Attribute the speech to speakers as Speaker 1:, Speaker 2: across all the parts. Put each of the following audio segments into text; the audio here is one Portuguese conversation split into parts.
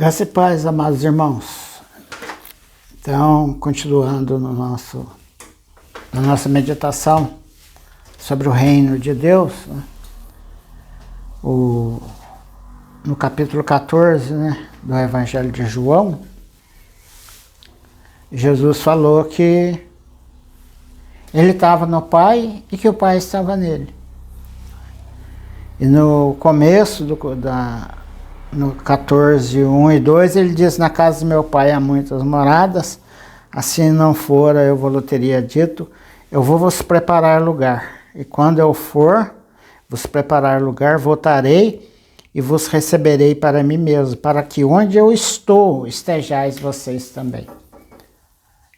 Speaker 1: Graça e paz, amados irmãos. Então, continuando na nossa meditação sobre o reino de Deus, né? No capítulo 14, né, do Evangelho de João, Jesus falou que ele estava no Pai e que o Pai estava nele. E no começo no 14, 1 e 2, ele diz: na casa do meu pai há muitas moradas, assim não fora eu vos teria dito, eu vou vos preparar lugar. E quando eu for vos preparar lugar, voltarei e vos receberei para mim mesmo, para que onde eu estou, estejais vocês também.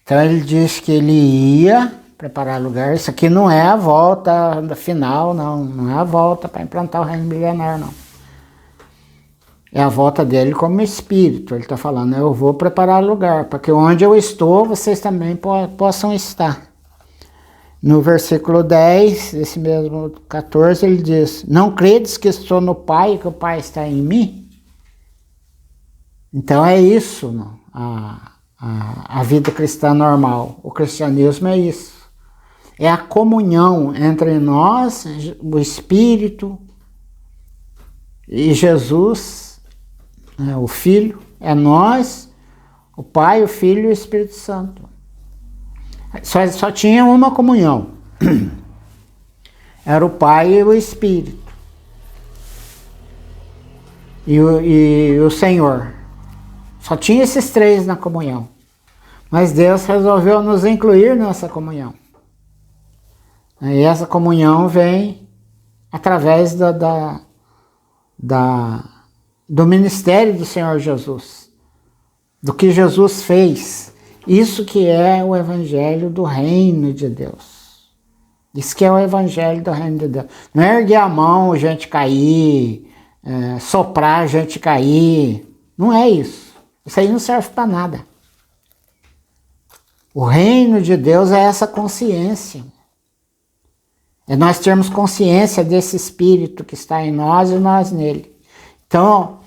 Speaker 1: Então ele diz que ele ia preparar lugar. Isso aqui não é a volta final, não é a volta para implantar o reino milenar, não. É a volta dele como espírito. Ele está falando: eu vou preparar lugar, para que onde eu estou, vocês também possam estar. No versículo 10, esse mesmo 14, ele diz: não credes que estou no Pai e que o Pai está em mim? Então é isso, não? A vida cristã normal. O cristianismo é isso. É a comunhão entre nós, o Espírito e Jesus, né, o Filho. É nós, o Pai, o Filho e o Espírito Santo. Só tinha uma comunhão. Era o Pai e o Espírito. E o Senhor. Só tinha esses três na comunhão. Mas Deus resolveu nos incluir nessa comunhão. E essa comunhão vem através do ministério do Senhor Jesus. Do que Jesus fez. Isso que é o evangelho do reino de Deus. Isso que é o evangelho do reino de Deus. Não é erguer a mão, gente cair, soprar, gente cair. Não é isso. Isso aí não serve para nada. O reino de Deus é essa consciência. É nós termos consciência desse Espírito que está em nós e nós nele. Então,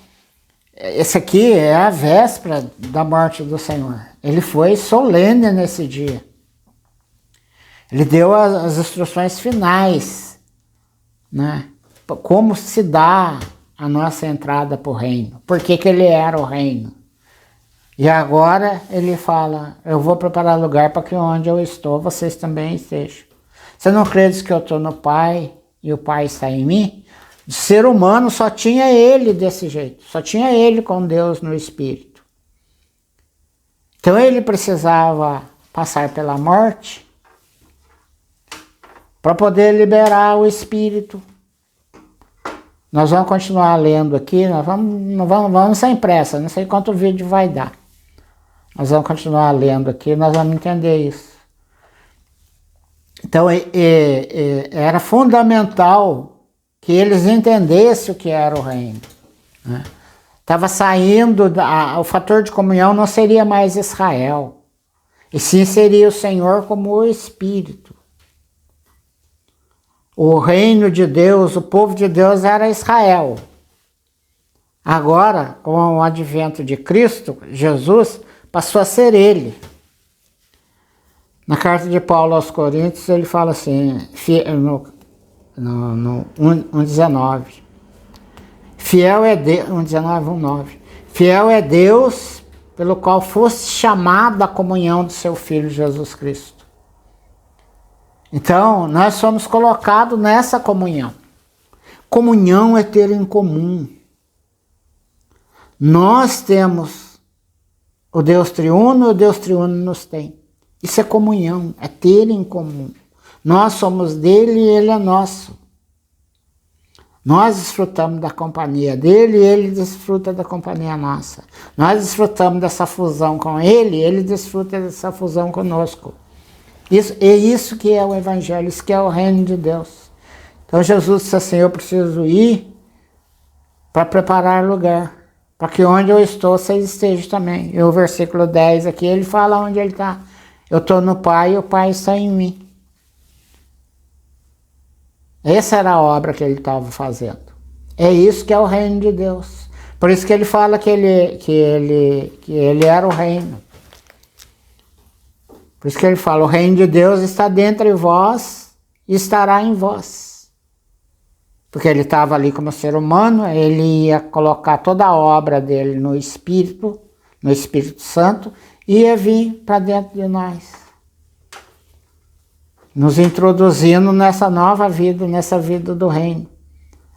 Speaker 1: esse aqui é a véspera da morte do Senhor. Ele foi solene nesse dia. Ele deu as instruções finais, né? Como se dá a nossa entrada para o reino. Por que ele era o reino? E agora ele fala: eu vou preparar lugar para que onde eu estou, vocês também estejam. Você não crê que eu estou no Pai e o Pai está em mim? De ser humano só tinha ele desse jeito. Só tinha ele com Deus no Espírito. Então ele precisava passar pela morte para poder liberar o Espírito. Nós vamos continuar lendo aqui, nós vamos sem pressa, não sei quanto vídeo vai dar. Nós vamos continuar lendo aqui, nós vamos entender isso. Então era fundamental que eles entendessem o que era o reino. Estava saindo, o fator de comunhão não seria mais Israel, e sim seria o Senhor como o Espírito. O reino de Deus, o povo de Deus era Israel. Agora, com o advento de Cristo, Jesus passou a ser ele. Na carta de Paulo aos Coríntios, ele fala assim, no 1,19. Fiel é Deus, 1,19, 1,9. Fiel é Deus pelo qual foste chamado à comunhão do seu Filho Jesus Cristo. Então, nós somos colocados nessa comunhão. Comunhão é ter em comum. Nós temos o Deus triuno e o Deus triuno nos tem. Isso é comunhão, é ter em comum. Nós somos dele e ele é nosso. Nós desfrutamos da companhia dele e ele desfruta da companhia nossa. Nós desfrutamos dessa fusão com ele e ele desfruta dessa fusão conosco. É isso que é o evangelho, isso que é o reino de Deus. Então Jesus disse assim: eu preciso ir para preparar lugar, para que onde eu estou, vocês estejam também. E o versículo 10 aqui, ele fala onde ele está. Eu estou no Pai e o Pai está em mim. Essa era a obra que ele estava fazendo. É isso que é o reino de Deus. Por isso que ele fala que ele era o reino. Por isso que ele fala, o reino de Deus está dentro de vós e estará em vós. Porque ele estava ali como ser humano, ele ia colocar toda a obra dele no Espírito Santo, e ia vir para dentro de nós. Nos introduzindo nessa nova vida, nessa vida do reino.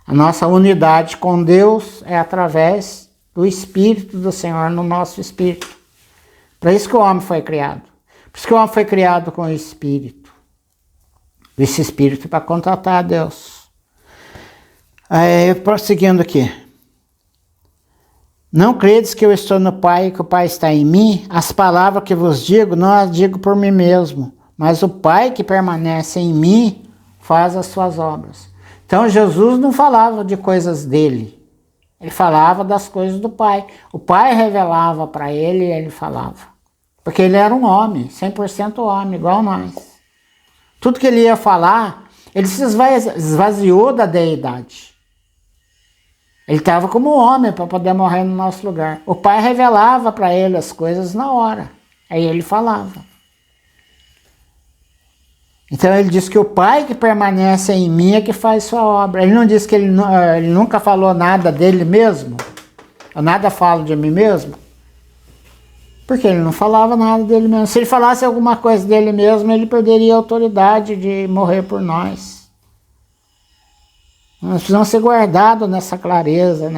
Speaker 1: A nossa unidade com Deus é através do Espírito do Senhor no nosso espírito. Para isso que o homem foi criado. Por isso que o homem foi criado com o Espírito. Esse Espírito para contatar a Deus. Prosseguindo aqui. Não credes que eu estou no Pai e que o Pai está em mim? As palavras que vos digo, não as digo por mim mesmo, mas o Pai que permanece em mim faz as suas obras. Então Jesus não falava de coisas dele. Ele falava das coisas do Pai. O Pai revelava para ele e ele falava. Porque ele era um homem, 100% homem, igual nós. Tudo que ele ia falar, ele se esvaziou da deidade. Ele estava como homem para poder morrer no nosso lugar. O Pai revelava para ele as coisas na hora. Aí ele falava. Então ele diz que o Pai que permanece em mim é que faz sua obra. Ele não disse que ele nunca falou nada dele mesmo? Eu nada falo de mim mesmo? Porque ele não falava nada dele mesmo. Se ele falasse alguma coisa dele mesmo, ele perderia a autoridade de morrer por nós. Nós precisamos ser guardados nessa clareza,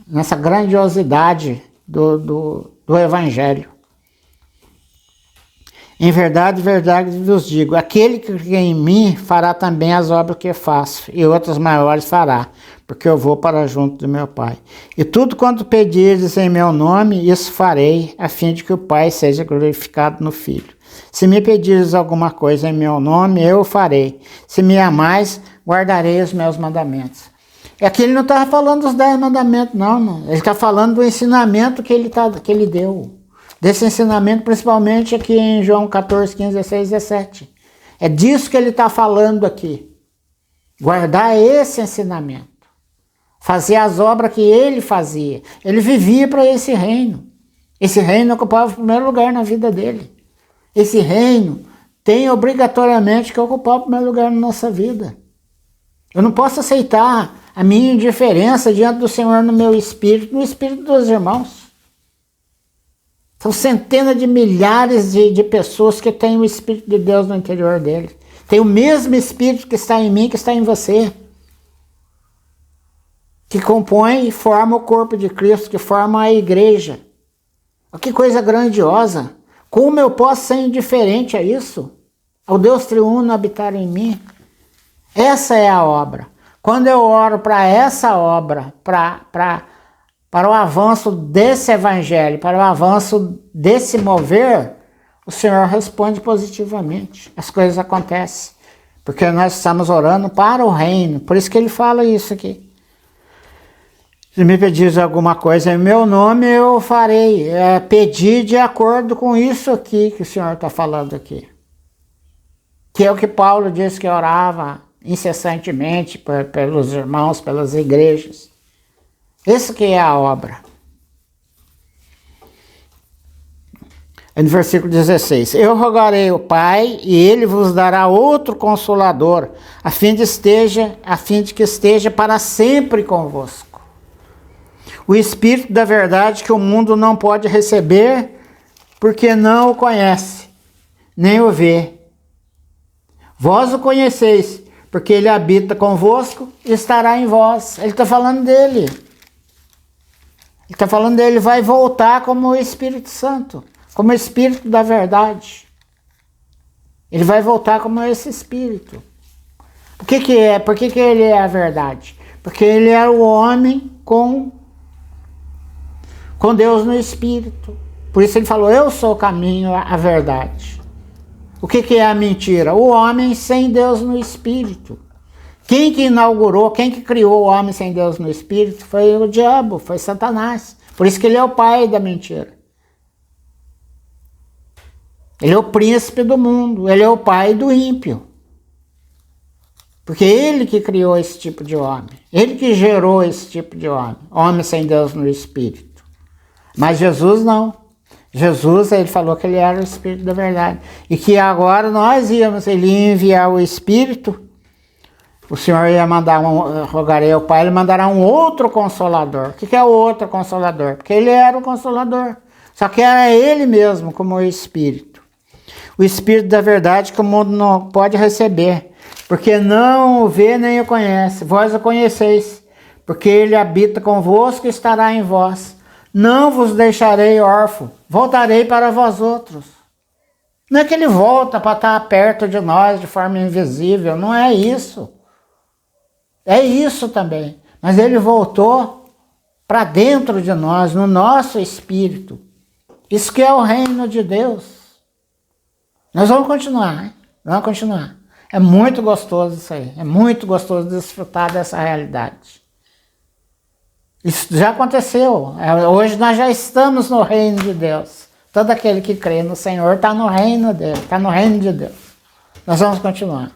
Speaker 1: nessa grandiosidade do Evangelho. Em verdade, verdade vos digo, aquele que crê em mim fará também as obras que faço, e outras maiores fará, porque eu vou para junto do meu Pai. E tudo quanto pedirdes em meu nome, isso farei, a fim de que o Pai seja glorificado no Filho. Se me pedires alguma coisa em meu nome, eu o farei. Se me amais, guardarei os meus mandamentos. Aqui ele não estava falando dos 10 mandamentos, não. Ele está falando do ensinamento que ele deu. Desse ensinamento, principalmente aqui em João 14, 15, 16, 17. É disso que ele está falando aqui. Guardar esse ensinamento. Fazer as obras que ele fazia. Ele vivia para esse reino. Esse reino ocupava o primeiro lugar na vida dele. Esse reino tem obrigatoriamente que ocupar o primeiro lugar na nossa vida. Eu não posso aceitar a minha indiferença diante do Senhor no meu espírito, no espírito dos irmãos. São centenas de milhares de pessoas que têm o Espírito de Deus no interior deles. Tem o mesmo Espírito que está em mim, que está em você. Que compõe e forma o corpo de Cristo, que forma a igreja. Que coisa grandiosa. Como eu posso ser indiferente a isso? Ao Deus triuno habitar em mim? Essa é a obra. Quando eu oro para essa obra, para o avanço desse evangelho, para o avanço desse mover, o Senhor responde positivamente. As coisas acontecem. Porque nós estamos orando para o reino. Por isso que ele fala isso aqui. Se me pedires alguma coisa em meu nome, eu farei. Pedir de acordo com isso aqui que o Senhor está falando aqui. Que é o que Paulo disse que orava incessantemente pelos irmãos, pelas igrejas. Isso que é a obra. No versículo 16. Eu rogarei ao Pai e ele vos dará outro consolador, a fim de que esteja para sempre convosco. O Espírito da verdade que o mundo não pode receber, porque não o conhece, nem o vê. Vós o conheceis, porque ele habita convosco e estará em vós. Ele está falando dele. Ele está falando dele, vai voltar como o Espírito Santo, como o Espírito da verdade. Ele vai voltar como esse Espírito. Por que é? Por que ele é a verdade? Porque ele é o homem com Deus no Espírito. Por isso ele falou, eu sou o caminho, a verdade. O que é a mentira? O homem sem Deus no Espírito. Quem que inaugurou, quem que criou o homem sem Deus no Espírito foi o diabo, foi Satanás. Por isso que ele é o pai da mentira. Ele é o príncipe do mundo, ele é o pai do ímpio. Porque ele que criou esse tipo de homem. Ele que gerou esse tipo de homem. Homem sem Deus no Espírito. Mas Jesus não. Jesus, ele falou que ele era o Espírito da verdade. E que agora nós ele ia enviar o Espírito. O Senhor ia mandar, rogarei ao Pai, ele mandará um outro Consolador. O que é o outro Consolador? Porque ele era o Consolador. Só que era ele mesmo, como o Espírito. O Espírito da verdade que o mundo não pode receber. Porque não o vê nem o conhece. Vós o conheceis. Porque ele habita convosco e estará em vós. Não vos deixarei órfão. Voltarei para vós outros. Não é que ele volta para estar perto de nós de forma invisível. Não é isso. É isso também. Mas ele voltou para dentro de nós, no nosso espírito. Isso que é o reino de Deus. Nós vamos continuar, hein? Vamos continuar. É muito gostoso isso aí. É muito gostoso desfrutar dessa realidade. Isso já aconteceu. Hoje nós já estamos no reino de Deus. Todo aquele que crê no Senhor está no reino dele, está no reino de Deus. Nós vamos continuar.